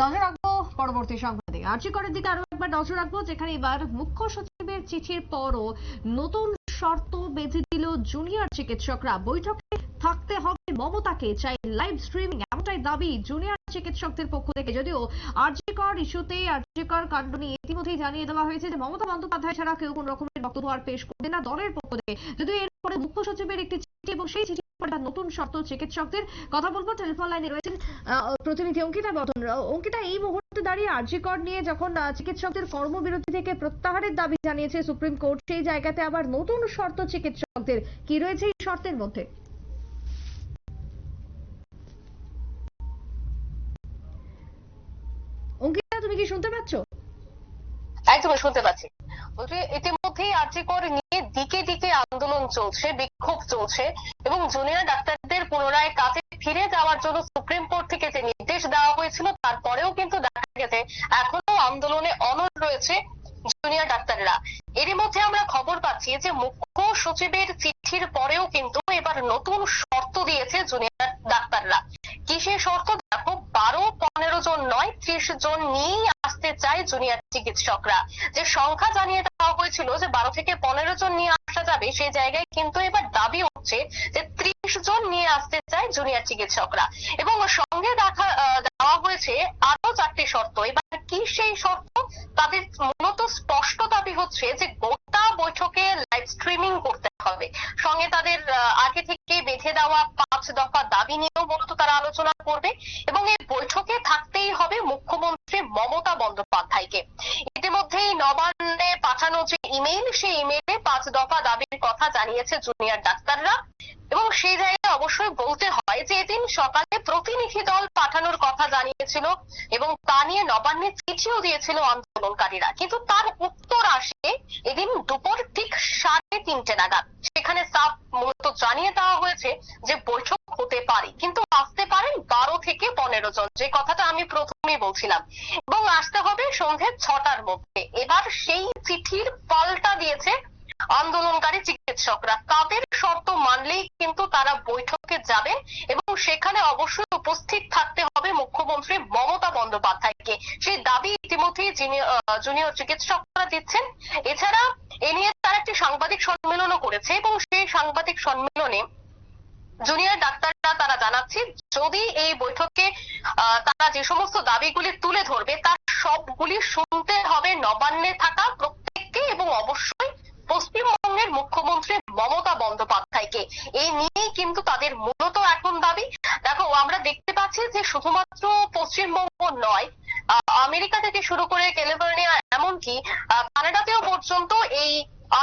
নজর রাখবো পরবর্তী সংবাদে। আরজি করের দিকে আরো একবার নজর রাখবো, যেখানে এবার মুখ্য সচিবের চিঠির পরও নতুন শর্ত বেঁধে দিল জুনিয়র চিকিৎসকরা। বৈঠকে থাকতে হবে মমতাকে, চাই লাইভ স্ট্রিমিং, এমনটাই দাবি জুনিয়র চিকিৎসকদের পক্ষ থেকে। যদিও আরজি কর ইস্যুতে, আরজি কর কাণ্ড নিয়ে ইতিমধ্যেই জানিয়ে দেওয়া হয়েছে যে মমতা বন্দ্যোপাধ্যায় ছাড়া কেউ কোন রকমের বক্তব্য আর পেশ করবে না দলের পক্ষ থেকে। যদিও এরপরে মুখ্য সচিবের একটি চিঠি এবং সেই চিঠি নতুন শর্ত চিকিৎসকদের। কথা বলবো, টেলিফোন লাইনে রয়েছেন প্রতিনিধি অঙ্কিতা বর্ধন। অঙ্কিতা, এই মুহূর্তে দাঁড়িয়ে আরজি কর নিয়ে যখন চিকিৎসকদের কর্মবিরতি থেকে প্রত্যাহারের দাবি জানিয়েছে সুপ্রিম কোর্ট, সেই জায়গাতে আবার নতুন শর্ত চিকিৎসকদের, কি রয়েছে এই শর্তের মধ্যে? অঙ্কিতা, তুমি কি শুনতে পাচ্ছ? একদম শুনতে পাচ্ছি। বলছি, ইতিমধ্যেই আরজি কর নিয়ে দিকে দিকে আন্দোলন চলছে, বিক্ষোভ চলছে এবং জুনিয়র ডাক্তারদের পুনরায় কাজে ফিরে যাওয়ার জন্য সুপ্রিম কোর্ট থেকে যে নির্দেশ দেওয়া হয়েছিল, তারপরেও কিন্তু দেখা গেছে এখনো আন্দোলনে অনড় রয়েছে জুনিয়র ডাক্তাররা। এরই মধ্যে আমরা খবর পাচ্ছি যে মুখ্য সচিবের চিঠির পরেও কিন্তু এবার নতুন শর্ত দিয়েছে জুনিয়র ডাক্তাররা। কি সেই শর্ত? দেখো, 12-15 জন নয়, 30 জন নিয়েই আসতে চায় জুনিয়র চিকিৎসকরা। যে সংখ্যা জানিয়ে দেওয়া হয়েছিল যে 12 থেকে 15 জন নিয়ে আসা যাবে, সেই জায়গায় কিন্তু এবার দাবি হচ্ছে যে 30 জন নিয়ে আসতে চায় জুনিয়র চিকিৎসকরা। এবং সঙ্গে দেওয়া হয়েছে আরো 4টি শর্ত। এবার কি সেই শর্ত? তাদের মূলত স্পষ্ট দাবি হচ্ছে যে গোটা বৈঠকে লাইভ স্ট্রিমিং করতে হবে। সঙ্গে তাদের আগে থেকে বেঁধে দেওয়া 5 দফা দাবি নিয়েও মূলত তারা আলোচনা করবে এবং এই বৈঠকে থাকতেই হবে মুখ্যমন্ত্রী মমতা বন্দ্যোপাধ্যায়কে। ইতিমধ্যেই নবান্নে পাঠানো যে ইমেইল, সেই ইমেইলে 5 দফা দাবির কথা জানিয়েছে জুনিয়র ডাক্তাররা। এবং সেই জায়গায় অবশ্যই বলতে হয় যে এদিন সকালে প্রতিনিধি দল পাঠানোর কথা জানিয়েছিল এবং তা নিয়ে নবান্নে চিঠিও দিয়েছিল আন্দোলনকারীরা, কিন্তু তার উত্তর আসে এদিন দুপুর ঠিক 3:30 নাগাদ। সেখানে সাফ মূলত জানিয়ে দেওয়া হয়েছে যে বৈঠক হতে পারে, কিন্তু আসতে পারেন 12 থেকে 15 জন, যে কথাটা আমি প্রথমেই বলছিলাম, এবং আসতে হবে সন্ধ্যে 6টার মধ্যে। এবার সেই চিঠির পাল্টা দিয়েছে আন্দোলনকারী চিকিৎসকরা। তাদের শর্ত মানলেই কিন্তু তারা বৈঠকে যাবেন এবং সেখানে অবশ্যই উপস্থিত থাকতে হবে মুখ্যমন্ত্রী মমতা বন্দ্যোপাধ্যায়কে। সেই দাবি ইতিমধ্যেই জুনিয়র চিকিৎসকরা দিচ্ছেন। এছাড়া এ নিয়ে তারা একটি সাংবাদিক সম্মেলনও করেছে এবং সেই সাংবাদিক সম্মেলনে জুনিয়র ডাক্তাররা তারা জানাচ্ছে, যদি এই বৈঠকে তারা যে সমস্ত দাবিগুলি তুলে ধরবে তার সবগুলি শুনতে হবে নবান্নে থাকা প্রত্যেককে এবং অবশ্যই পশ্চিমবঙ্গের মুখ্যমন্ত্রী মমতা বন্দ্যোপাধ্যায়কে। এই নিয়েই কিন্তু তাদের মূলত এখন দাবি। দেখো, আমরা দেখতে পাচ্ছি যে শুধুমাত্র পশ্চিমবঙ্গ নয়, আমেরিকা থেকে শুরু করে ক্যালিফোর্নিয়া, এমনকি কানাডাতেও পর্যন্ত এই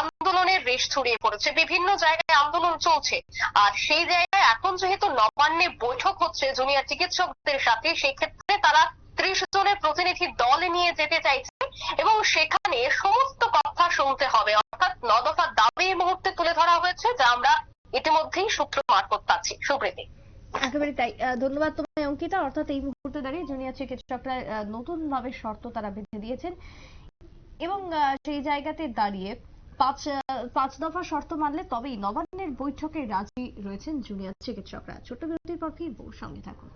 আন্দোলনের রেশ ছড়িয়ে পড়েছে। বিভিন্ন জায়গায় আন্দোলন চলছে। আর সেই জায়গায় এখন যেহেতু নবান্নে বৈঠক হচ্ছে জুনিয়র চিকিৎসকদের সাথে, সেক্ষেত্রে তারা 30 জনের প্রতিনিধি দল নিয়ে যেতে চাইছে এবং সেখানে সমস্ত কথা শুনতে হবে। অর্থাৎ 9 দফা দাবি এই মুহূর্তে তুলে ধরা হয়েছে, যা আমরা ইতিমধ্যেই সূত্র মারফত পাচ্ছি। সুপ্রীতি। একেবারে তাই, ধন্যবাদ তোমায় অঙ্কিতা। অর্থাৎ এই মুহূর্তে দাঁড়িয়ে জুনিয়র চিকিৎসকরা নতুন ভাবে শর্ত তারা বেঁধে দিয়েছেন এবং সেই জায়গাতে দাঁড়িয়ে পাঁচ দফা শর্ত মানলে তবেই নবান্নের বৈঠকে রাজি রয়েছেন জুনিয়র চিকিৎসকরা। ছোট্ট বিরতির পর ফিরবো, সঙ্গে থাকুন।